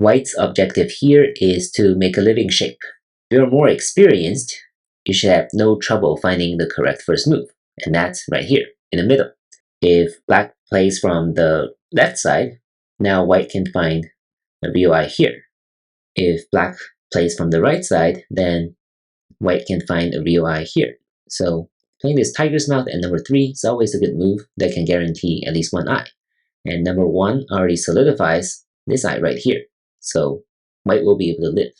White's objective here is to make a living shape. If you're more experienced, you should have no trouble finding the correct first move, and that's right here, in the middle. If black plays from the left side, now white can find a ROI here. If black plays from the right side, then white can find a ROI here. So playing this tiger's mouth at number 3 is always a good move that can guarantee at least one eye. And number 1 already solidifies this eye right here. So white will be able to live.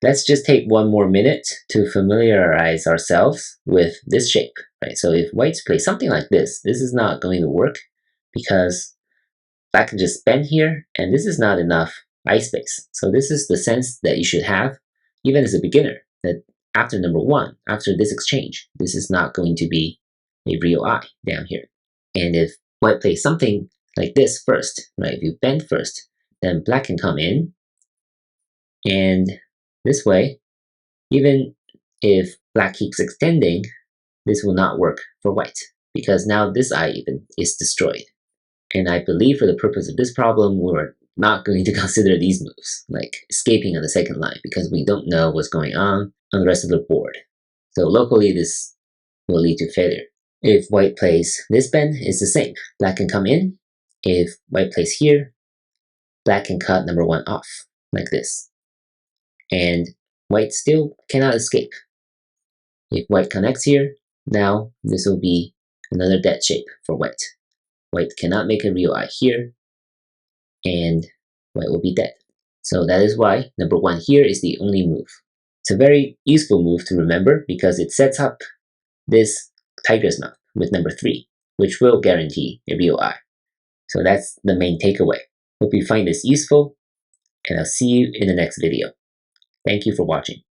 Let's just take one more minute to familiarize ourselves with this shape. Right? So if whites play something like this is not going to work because black can just bend here, and this is not enough eye space. So this is the sense that you should have, even as a beginner, that after number 1, after this exchange, this is not going to be a real eye down here. And if white plays something like this first, right? If you bend first, then black can come in, and this way, even if black keeps extending, this will not work for white, because now this eye even is destroyed. And I believe for the purpose of this problem, we're not going to consider these moves, like escaping on the second line, because we don't know what's going on the rest of the board. So locally, this will lead to failure. If white plays this bend, it's the same. Black can come in. If white plays here, black can cut number 1 off, like this. And white still cannot escape. If white connects here, now this will be another dead shape for white. White cannot make a real eye here, and white will be dead. So that is why number 1 here is the only move. It's a very useful move to remember because it sets up this tiger's mouth with number 3, which will guarantee a real eye. So that's the main takeaway. Hope you find this useful, and I'll see you in the next video. Thank you for watching.